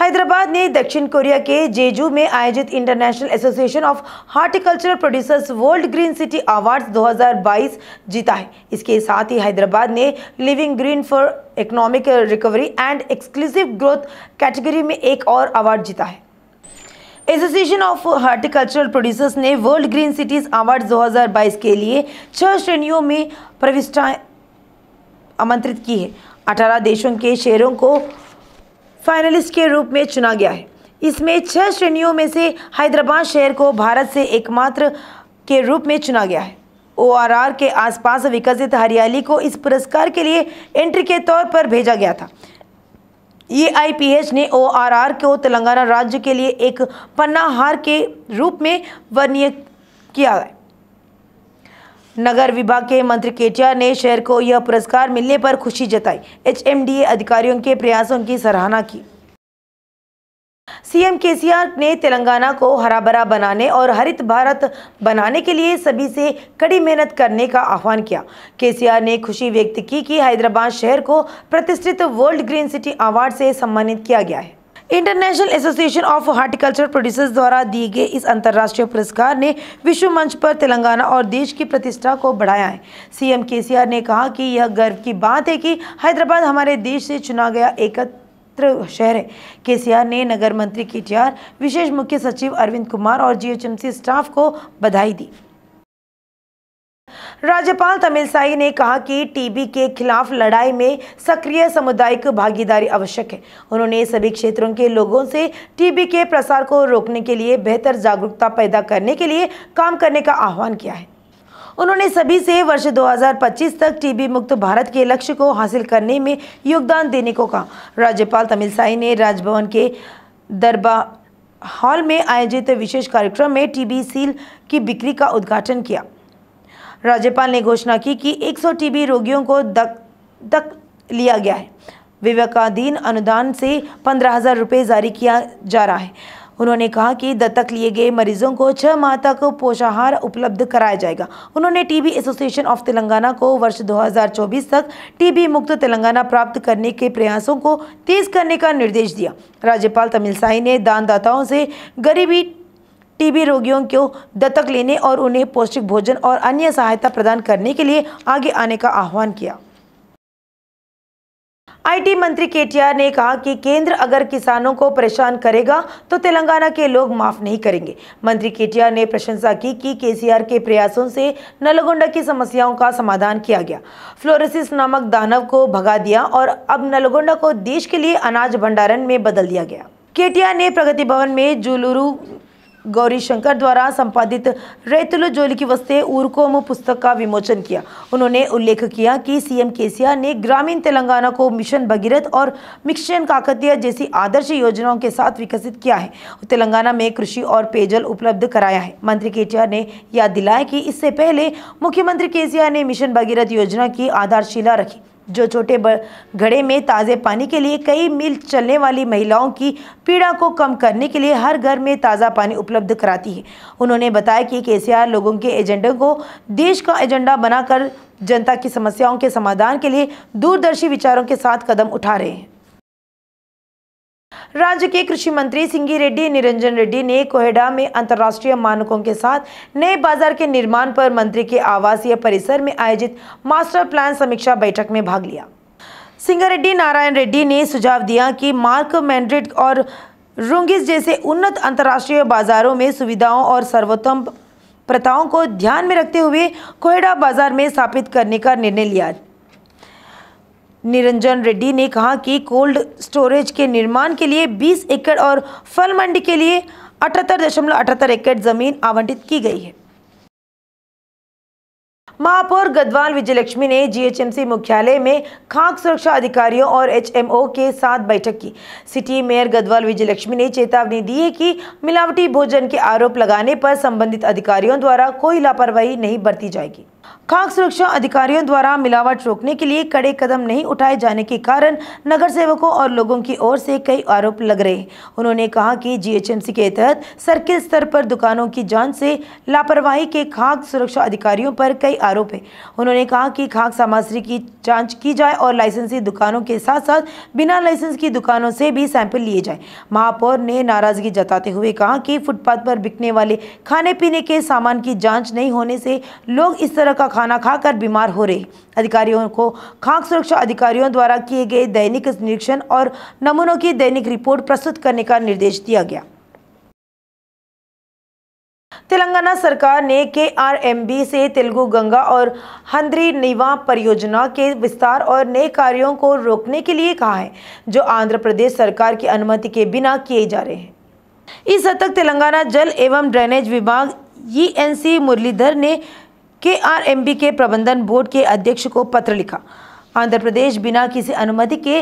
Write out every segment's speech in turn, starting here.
हैदराबाद ने दक्षिण कोरिया के जेजू में आयोजित international association of horticultural producers world green city awards 2022 जीता है। इसके साथ ही हैदराबाद ने living green for economic recovery and exclusive growth category में एक और अवार्ड जीता है। एसोसिएशन ऑफ हॉर्टिकल्चरल प्रोड्यूसर्स ने वर्ल्ड ग्रीन सिटीज अवार्ड 2022 के लिए 6 श्रेणियों में प्रविष्टियां आमंत्रित की है। 18 देशों के शहरों को फाइनलिस्ट के रूप में चुना गया है। इसमें 6 श्रेणियों में से हैदराबाद शहर को भारत से एकमात्र के रूप में चुना गया है। ORR के आसपास विकसित हरियाली को इस पुरस्कार के लिए एंट्री के तौर पर भेजा गया था। EIPH ने ORR को तेलंगाना राज्य के लिए एक पन्ना हार के रूप में वर्णित किया है। नगर विभाग के मंत्री KTR ने शहर को यह पुरस्कार मिलने पर खुशी जताई। HMDA अधिकारियों के प्रयासों की सराहना की। CM KCR ने तेलंगाना को हरा भरा बनाने और हरित भारत बनाने के लिए सभी से कड़ी मेहनत करने का आह्वान किया। KCR ने खुशी व्यक्त की कि हैदराबाद शहर को प्रतिष्ठित वर्ल्ड ग्रीन सिटी अवार्ड से सम्मानित किया गया है। International association of horticulture producers द्वारा दिए गए इस अंतर्राष्ट्रीय पुरस्कार ने विश्व मंच पर तेलंगाना और देश की प्रतिष्ठा को बढ़ाया है। CM KCR ने कहा कि यह गर्व की बात है कि हैदराबाद हमारे देश से चुना गया एकत्र शहर है। KCR ने नगर मंत्री KTR, विशेष मुख्य सचिव अरविंद कुमार और GHMC स्टाफ को बधाई दी। राज्यपाल तमिलसाई ने कहा कि टीबी के खिलाफ लड़ाई में सक्रिय सामुदायिक भागीदारी आवश्यक है। उन्होंने सभी क्षेत्रों के लोगों से टीबी के प्रसार को रोकने के लिए बेहतर जागरूकता पैदा करने के लिए काम करने का आह्वान किया है। उन्होंने सभी से वर्ष 2025 तक टीबी मुक्त भारत के लक्ष्य को हासिल करने में योगदान देने को कहा। राज्यपाल तमिलसाई ने राजभवन के दरबार हॉल में आयोजित विशेष कार्यक्रम में टीबी सील की बिक्री का उद्घाटन किया। राज्यपाल ने घोषणा की कि 100 टीबी रोगियों को दत्तक लिया गया है। विवेकाधीन अनुदान से 15,000 रुपये जारी किया जा रहा है। उन्होंने कहा कि दत्तक लिए गए मरीजों को 6 माह तक पोषाहार उपलब्ध कराया जाएगा। उन्होंने टीबी एसोसिएशन ऑफ तेलंगाना को वर्ष 2024 तक टीबी मुक्त तेलंगाना प्राप्त करने के प्रयासों को तेज करने का निर्देश दिया। राज्यपाल तमिलसाई ने दानदाताओं से गरीबी टीबी रोगियों को दत्तक लेने और उन्हें पौष्टिक भोजन और अन्य सहायता प्रदान करने के लिए आगे आने का आह्वान किया। IT मंत्री KTR ने कहा कि केंद्र अगर किसानों को परेशान करेगा तो तेलंगाना के लोग माफ नहीं करेंगे। मंत्री KTR ने प्रशंसा की कि KCR के प्रयासों से नलगोंडा की समस्याओं का समाधान किया गया। फ्लोरोसिस नामक दानव को भगा दिया और अब नलगोंडा को देश के लिए अनाज भंडारण में बदल दिया गया। KTR ने प्रगति भवन में जुलूरू गौरी शंकर द्वारा संपादित रैतुल जोलिकी वस्ते ऊरकोम पुस्तक का विमोचन किया। उन्होंने उल्लेख किया कि CM KCR ने ग्रामीण तेलंगाना को मिशन भगीरथ और मिशन काकतीय जैसी आदर्श योजनाओं के साथ विकसित किया है। तेलंगाना में कृषि और पेयजल उपलब्ध कराया है। मंत्री KTR ने याद दिलाया कि इससे पहले मुख्यमंत्री KCR ने मिशन भगीरथ योजना की आधारशिला रखी, जो छोटे घड़े में ताज़े पानी के लिए कई मील चलने वाली महिलाओं की पीड़ा को कम करने के लिए हर घर में ताज़ा पानी उपलब्ध कराती है। उन्होंने बताया कि KCR लोगों के एजेंडे को देश का एजेंडा बनाकर जनता की समस्याओं के समाधान के लिए दूरदर्शी विचारों के साथ कदम उठा रहे हैं। राज्य के कृषि मंत्री सिंगी रेड्डी निरंजन रेड्डी ने कोहेडा में अंतर्राष्ट्रीय मानकों के साथ नए बाजार के निर्माण पर मंत्री के आवासीय परिसर में आयोजित मास्टर प्लान समीक्षा बैठक में भाग लिया। सिंगारेड्डी नारायण रेड्डी ने सुझाव दिया कि मार्क मैड्रिड और रुंगिस जैसे उन्नत अंतर्राष्ट्रीय बाजारों में सुविधाओं और सर्वोत्तम प्रथाओं को ध्यान में रखते हुए कोहेडा बाजार में स्थापित करने का निर्णय लिया। निरंजन रेड्डी ने कहा कि कोल्ड स्टोरेज के निर्माण के लिए 20 एकड़ और फल मंडी के लिए 78.78 एकड़ जमीन आवंटित की गई है। महापौर गदवाल विजयलक्ष्मी ने GHMC मुख्यालय में खाद्य सुरक्षा अधिकारियों और HMO के साथ बैठक की। सिटी मेयर गदवाल विजयलक्ष्मी ने चेतावनी दी है कि मिलावटी भोजन के आरोप लगाने पर संबंधित अधिकारियों द्वारा कोई लापरवाही नहीं बरती जाएगी। खाद्य सुरक्षा अधिकारियों द्वारा मिलावट रोकने के लिए कड़े कदम नहीं उठाए जाने के कारण नगर सेवकों और लोगों की ओर से कई आरोप लग रहे हैं। उन्होंने कहा कि जीएचएमसी के तहत सर्किल स्तर पर दुकानों की जांच से लापरवाही के खाद्य सुरक्षा अधिकारियों पर कई आरोप हैं। उन्होंने कहा कि खाद्य सामग्री की जाँच की जाए और लाइसेंसी दुकानों के साथ साथ बिना लाइसेंस की दुकानों से भी सैंपल लिए जाए। महापौर ने नाराजगी जताते हुए कहा कि फुटपाथ पर बिकने वाले खाने पीने के सामान की जाँच नहीं होने से लोग इस तरह का खाना खाकर बीमार हो रहे। अधिकारियों को खाद्य सुरक्षा अधिकारियों द्वारा किए गए दैनिक निरीक्षण और नमूनों की दैनिक रिपोर्ट प्रस्तुत करने का निर्देश दिया गया। तेलंगाना सरकार ने केआरएमबी से तेलुगु गंगा और हंद्री नीवा परियोजना के विस्तार और नए कार्यों को रोकने के लिए कहा है, जो आंध्र प्रदेश सरकार की अनुमति के बिना किए जा रहे हैं। इस हद तक तेलंगाना जल एवं ड्रेनेज विभाग ENC मुरलीधर ने केआरएमबी के प्रबंधन बोर्ड के अध्यक्ष को पत्र लिखा। आंध्र प्रदेश बिना किसी अनुमति के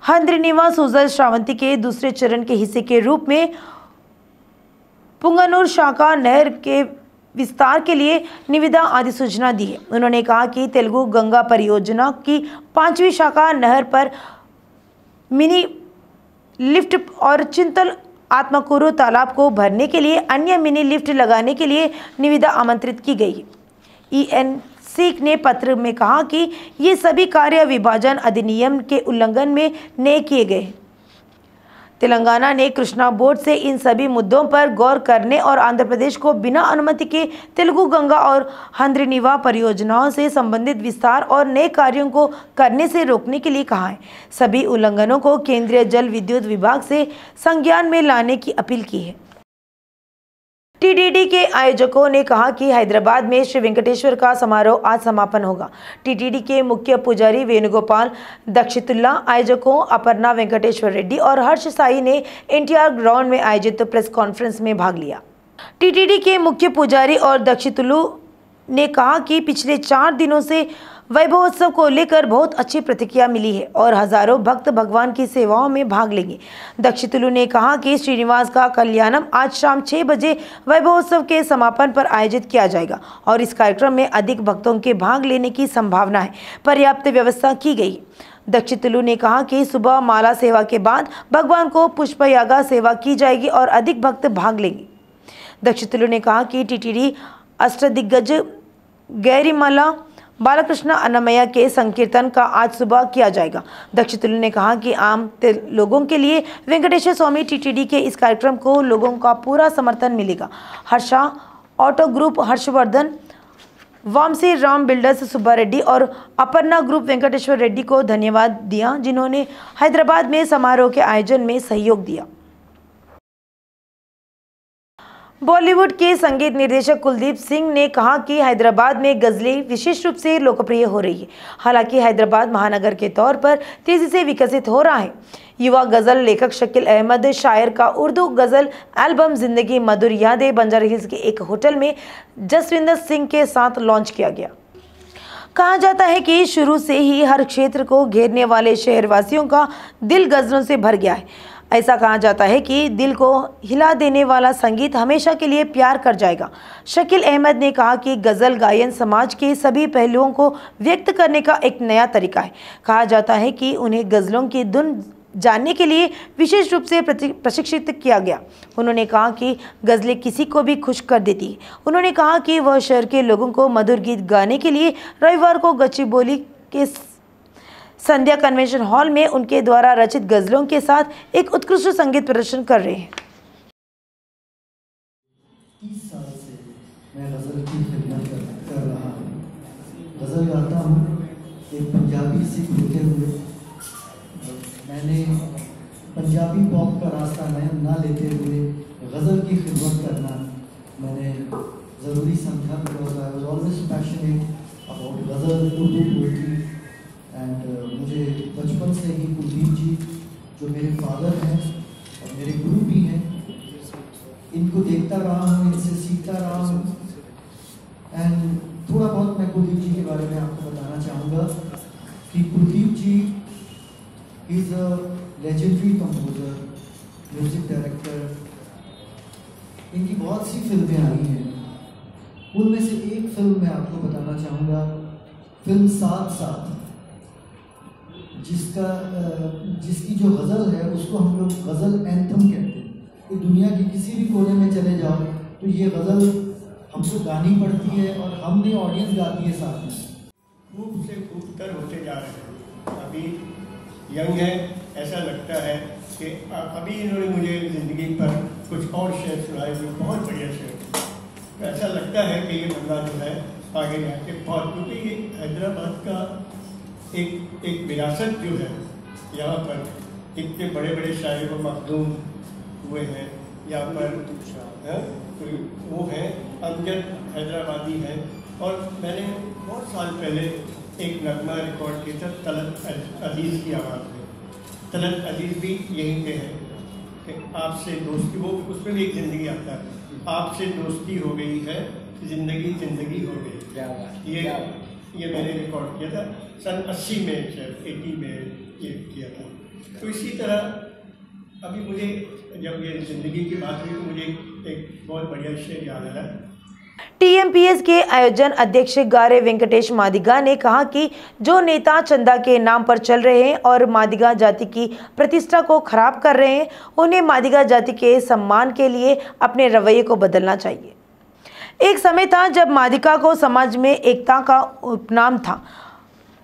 हंद्रीनीवा सुजल श्रावंती के दूसरे चरण के हिस्से के रूप में पुंगनूर शाखा नहर के विस्तार के लिए निविदा आदि सूचना दी है। उन्होंने कहा कि तेलुगु गंगा परियोजना की 5वीं शाखा नहर पर मिनी लिफ्ट और चिंतल आत्माकुरु तालाब को भरने के लिए अन्य मिनी लिफ्ट लगाने के लिए निविदा आमंत्रित की गई। ENC ने पत्र में कहा कि ये सभी कार्य विभाजन अधिनियम के उल्लंघन में नए किए गए। तेलंगाना ने कृष्णा बोर्ड से इन सभी मुद्दों पर गौर करने और आंध्र प्रदेश को बिना अनुमति के तेलुगु गंगा और हंद्रीनीवा परियोजनाओं से संबंधित विस्तार और नए कार्यों को करने से रोकने के लिए कहा है। सभी उल्लंघनों को केंद्रीय जल विद्युत विभाग से संज्ञान में लाने की अपील की है। TTD के आयोजकों ने कहा कि हैदराबाद में श्री वेंकटेश्वर का समारोह आज समापन होगा। TTD के मुख्य पुजारी वेणुगोपाल दक्षितुल्ला, आयोजकों अपर्णा वेंकटेश्वर रेड्डी और हर्ष साई ने NTR ग्राउंड में आयोजित प्रेस कॉन्फ्रेंस में भाग लिया। TTD के मुख्य पुजारी और दक्षितुल्लू ने कहा कि पिछले 4 दिनों से वैभवोत्सव को लेकर बहुत अच्छी प्रतिक्रिया मिली है और हजारों भक्त भगवान की सेवाओं में भाग लेंगे। दक्षितुल्लू ने कहा कि श्रीनिवास का कल्याणम आज शाम 6 बजे वैभवोत्सव के समापन पर आयोजित किया जाएगा और इस कार्यक्रम में अधिक भक्तों के भाग लेने की संभावना है। पर्याप्त व्यवस्था की गई। दक्षितुल्लू ने कहा कि सुबह माला सेवा के बाद भगवान को पुष्पयागा सेवा की जाएगी और अधिक भक्त भाग लेंगे। दक्षितुल्लू ने कहा कि TTD अष्टदिग्गज गैरीमाला बालकृष्ण अन्नमया के संकीर्तन का आज सुबह किया जाएगा। दक्षितुल्लू ने कहा कि आम लोगों के लिए वेंकटेश्वर स्वामी TTD के इस कार्यक्रम को लोगों का पूरा समर्थन मिलेगा। Harsha auto group Harshvardhan, Vamsi Ram builders Subba Reddy और अपर्णा ग्रुप वेंकटेश्वर रेड्डी को धन्यवाद दिया, जिन्होंने हैदराबाद में समारोह के आयोजन में सहयोग दिया। बॉलीवुड के संगीत निर्देशक कुलदीप सिंह ने कहा कि हैदराबाद में गज़लें विशेष रूप से लोकप्रिय हो रही है। हालांकि हैदराबाद महानगर के तौर पर तेजी से विकसित हो रहा है। युवा गज़ल लेखक शकील अहमद शायर का उर्दू गज़ल एल्बम जिंदगी मधुर यादें बंजारा हिल्स के एक होटल में जसविंदर सिंह के साथ लॉन्च किया गया। कहा जाता है कि शुरू से ही हर क्षेत्र को घेरने वाले शहरवासियों का दिल गज़लों से भर गया है। ऐसा कहा जाता है कि दिल को हिला देने वाला संगीत हमेशा के लिए प्यार कर जाएगा। शकील अहमद ने कहा कि गज़ल गायन समाज के सभी पहलुओं को व्यक्त करने का एक नया तरीका है। कहा जाता है कि उन्हें गज़लों की धुन जानने के लिए विशेष रूप से प्रशिक्षित किया गया। उन्होंने कहा कि गज़लें किसी को भी खुश कर देती है। उन्होंने कहा कि वह शहर के लोगों को मधुर गीत गाने के लिए रविवार को गच्चीबोली के संध्या कन्वेंशन हॉल में उनके द्वारा रचित गज़लों के साथ एक उत्कृष्ट संगीत प्रदर्शन कर रहे हैं। 30 साल से मैं गज़ल की खिदमत कर रहा हूँ। गज़ल गाता हूँ एक पंजाबी सिख होते हुए। मैंने पंजाबी पॉप का रास्ता ना लेते हुए गज़ल की खिदमत करना मैंने ज़रूरी समझा, because I was always passionate about ghazal, Urdu poetry. And मुझे बचपन से ही कुलदीप जी, जो मेरे फादर हैं और मेरे गुरु भी हैं, इनको देखता रहा हूँ, इनसे सीखता रहा हूँ। एंड थोड़ा बहुत मैं कुलदीप जी के बारे में आपको बताना चाहूँगा कि Kuldeep ji is a legendary composer, music director. इनकी बहुत सी फिल्में आई हैं उनमें से एक फिल्म मैं आपको बताना चाहूँगा, फिल्म साथ साथ, जिसकी जो गज़ल है उसको हम लोग गज़ल एंथम कहते हैं। कि दुनिया के किसी भी कोने में चले जाओ तो ये गज़ल हमको गानी पड़ती है और हमने ऑडियंस गाती है साथ में। खूब से खूबतर होते जा रहे हैं, अभी यंग है, ऐसा लगता है कि अभी इन्होंने मुझे ज़िंदगी पर कुछ और शेर सुनाए जो बहुत बढ़िया शेर, तो ऐसा लगता है कि ये बंदा जो है आगे जाके बहुत, क्योंकि ये हैदराबाद का एक विरासत जो है, यहाँ पर इतने बड़े बड़े शायर व मखदूम हुए हैं, यहाँ पर वो हैं अमजद हैदराबादी हैं। और मैंने बहुत साल पहले एक नगमा रिकॉर्ड किया था तलत अजीज़ की आवाज़ में। तलत अजीज़ भी यहीं पे है कि आपसे दोस्ती, वो उसमें भी एक ज़िंदगी आता है, आपसे दोस्ती हो गई है, ज़िंदगी हो गई। ये मैंने रिकॉर्ड किया था सन 80 में, शायद 80 में ये किया था। तो इसी तरह अभी मुझे जब ये ज़िंदगी की बात हुई तो मुझे एक बहुत बढ़िया शेर याद आया। टीएमपीएस के आयोजन अध्यक्ष गारे वेंकटेश मादिगा ने कहा कि जो नेता चंदा के नाम पर चल रहे हैं और मादिगा जाति की प्रतिष्ठा को खराब कर रहे हैं, उन्हें मादिगा जाति के सम्मान के लिए अपने रवैये को बदलना चाहिए। एक समय था जब मादिगा को समाज में एकता का उपनाम था।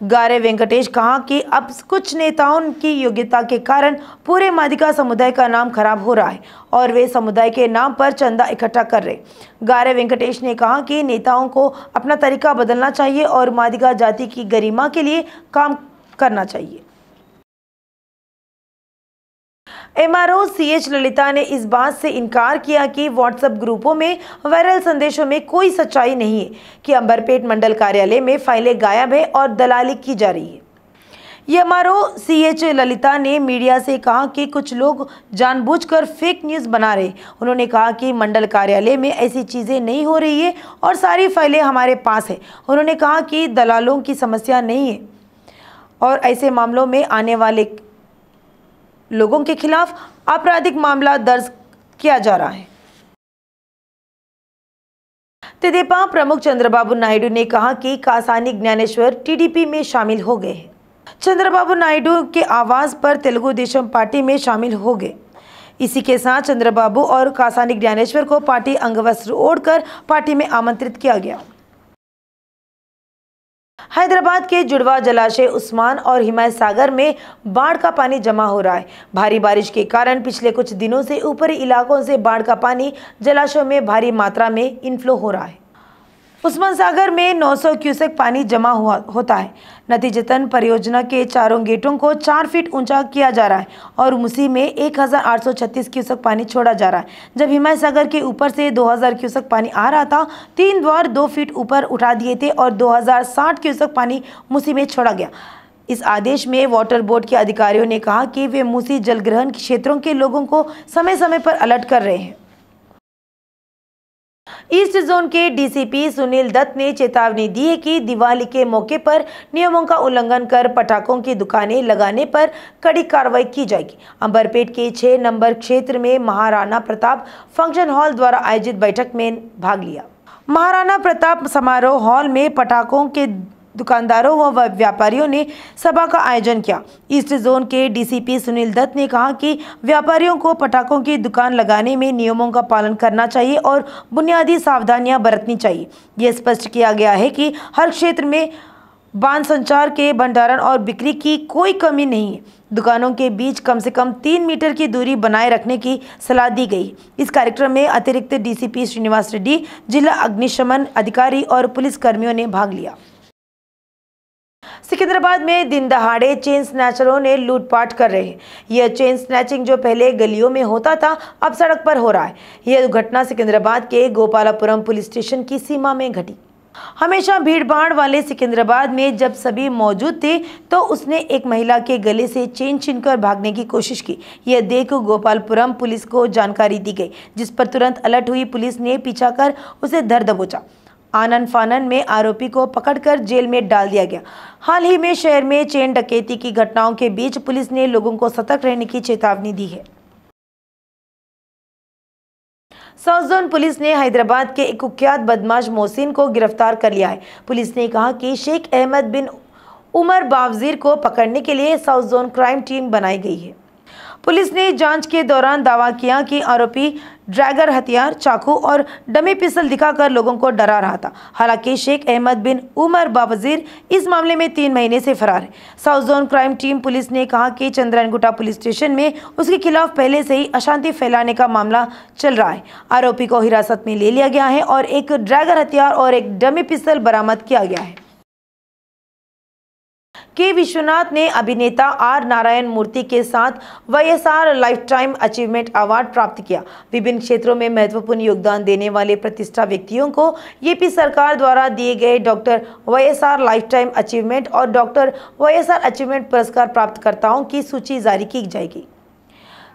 गारे वेंकटेश कहा कि अब कुछ नेताओं की योग्यता के कारण पूरे मादिगा समुदाय का नाम खराब हो रहा है और वे समुदाय के नाम पर चंदा इकट्ठा कर रहे। गारे वेंकटेश ने कहा कि नेताओं को अपना तरीका बदलना चाहिए और मादिगा जाति की गरिमा के लिए काम करना चाहिए। एमआरओ सीएच ललिता ने इस बात से इनकार किया कि व्हाट्सएप ग्रुपों में वायरल संदेशों में कोई सच्चाई नहीं है कि अंबरपेट मंडल कार्यालय में फाइलें गायब है और दलाली की जा रही है। एमआरओ सीएच ललिता ने मीडिया से कहा कि कुछ लोग जानबूझकर फेक न्यूज़ बना रहे। उन्होंने कहा कि मंडल कार्यालय में ऐसी चीज़ें नहीं हो रही है और सारी फाइलें हमारे पास है। उन्होंने कहा कि दलालों की समस्या नहीं है और ऐसे मामलों में आने वाले लोगों के खिलाफ आपराधिक मामला दर्ज किया जा रहा है। तेदेपा प्रमुख चंद्रबाबू नायडू ने कहा कि कासानी ज्ञानेश्वर टीडीपी में शामिल हो गए हैं। चंद्रबाबू नायडू के आवाज पर तेलुगु देशम पार्टी में शामिल हो गए। इसी के साथ चंद्रबाबू और कासानी ज्ञानेश्वर को पार्टी अंगवस्त्र ओढ़कर पार्टी में आमंत्रित किया गया। हैदराबाद के जुड़वा जलाशय उस्मान और हिमायत सागर में बाढ़ का पानी जमा हो रहा है। भारी बारिश के कारण पिछले कुछ दिनों से ऊपरी इलाकों से बाढ़ का पानी जलाशयों में भारी मात्रा में इनफ्लो हो रहा है। उस्मान सागर में 900 क्यूसेक पानी जमा होता है। नतीजतन परियोजना के चारों गेटों को 4 फीट ऊंचा किया जा रहा है और मुसी में 1836 क्यूसेक पानी छोड़ा जा रहा है। जब हिमायत सागर के ऊपर से 2000 क्यूसेक पानी आ रहा था, 3 द्वार 2 फीट ऊपर उठा दिए थे और 2060 क्यूसेक पानी मुसी में छोड़ा गया। इस आदेश में वाटर बोर्ड के अधिकारियों ने कहा कि वे मुसी जलग्रहण क्षेत्रों के लोगों को समय समय पर अलर्ट कर रहे हैं। ईस्ट जोन के डीसीपी सुनील दत्त ने चेतावनी दी है कि दिवाली के मौके पर नियमों का उल्लंघन कर पटाखों की दुकानें लगाने पर कड़ी कार्रवाई की जाएगी। अंबरपेट के 6 नंबर क्षेत्र में महाराणा प्रताप फंक्शन हॉल द्वारा आयोजित बैठक में भाग लिया। महाराणा प्रताप समारोह हॉल में पटाखों के दुकानदारों व व्यापारियों ने सभा का आयोजन किया। ईस्ट जोन के डीसीपी सुनील दत्त ने कहा कि व्यापारियों को पटाखों की दुकान लगाने में नियमों का पालन करना चाहिए और बुनियादी सावधानियां बरतनी चाहिए। यह स्पष्ट किया गया है कि हर क्षेत्र में बाण संचार के भंडारण और बिक्री की कोई कमी नहीं है। दुकानों के बीच कम से कम 3 मीटर की दूरी बनाए रखने की सलाह दी गई। इस कार्यक्रम में अतिरिक्त डीसीपी श्रीनिवास रेड्डी, जिला अग्निशमन अधिकारी और पुलिस कर्मियों ने भाग लिया। सिकंदराबाद में दिन दहाड़े चेन स्नैचरों ने लूटपाट कर रहे हैं। यह चेन स्नैचिंग जो पहले गलियों में होता था, अब सड़क पर हो रहा है। यह घटना सिकंदराबाद के गोपालापुरम पुलिस स्टेशन की सीमा में घटी। हमेशा भीड़भाड़ वाले सिकंदराबाद में जब सभी मौजूद थे तो उसने एक महिला के गले से चेन छीनकर भागने की कोशिश की। यह देख गोपालपुरम पुलिस को जानकारी दी गई, जिस पर तुरंत अलर्ट हुई पुलिस ने पीछा कर उसे धर दबोचा। आनन फानन में आरोपी को पकड़कर जेल में डाल दिया गया। हाल ही में शहर में चेन डकैती की घटनाओं के बीच पुलिस ने लोगों को सतर्क रहने की चेतावनी दी है। साउथ जोन पुलिस ने हैदराबाद के एक कुख्यात बदमाश मोहसिन को गिरफ्तार कर लिया है। पुलिस ने कहा कि शेख अहमद बिन उमर बावजीर को पकड़ने के लिए साउथ जोन क्राइम टीम बनाई गई है। पुलिस ने जांच के दौरान दावा किया कि आरोपी ड्रैगर हथियार, चाकू और डमी पिस्टल दिखाकर लोगों को डरा रहा था। हालांकि शेख अहमद बिन उमर बावजीर इस मामले में 3 महीने से फरार है। South zone crime team police ने कहा कि चंद्रायनगुट्टा पुलिस स्टेशन में उसके खिलाफ पहले से ही अशांति फैलाने का मामला चल रहा है। आरोपी को हिरासत में ले लिया गया है और एक ड्रैगर हथियार और एक डमी पिस्टल बरामद किया गया है। के विश्वनाथ ने अभिनेता आर नारायण मूर्ति के साथ वाईएसआर लाइफटाइम अचीवमेंट अवार्ड प्राप्त किया। विभिन्न क्षेत्रों में महत्वपूर्ण योगदान देने वाले प्रतिष्ठित व्यक्तियों को यूपी सरकार द्वारा दिए गए डॉक्टर वाईएसआर लाइफटाइम अचीवमेंट और डॉक्टर वाईएसआर अचीवमेंट पुरस्कार प्राप्तकर्ताओं की सूची जारी की जाएगी।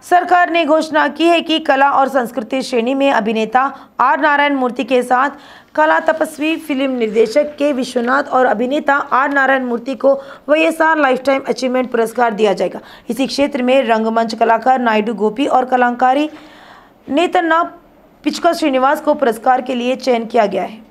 सरकार ने घोषणा की है कि कला और संस्कृति श्रेणी में अभिनेता आर नारायण मूर्ति के साथ कला तपस्वी फिल्म निर्देशक के विश्वनाथ और अभिनेता आर नारायण मूर्ति को वाईएसआर लाइफटाइम अचीवमेंट पुरस्कार दिया जाएगा। इसी क्षेत्र में रंगमंच कलाकार नायडू गोपी और कलाकारी नेतन्ना पिचका श्रीनिवास को पुरस्कार के लिए चयन किया गया है।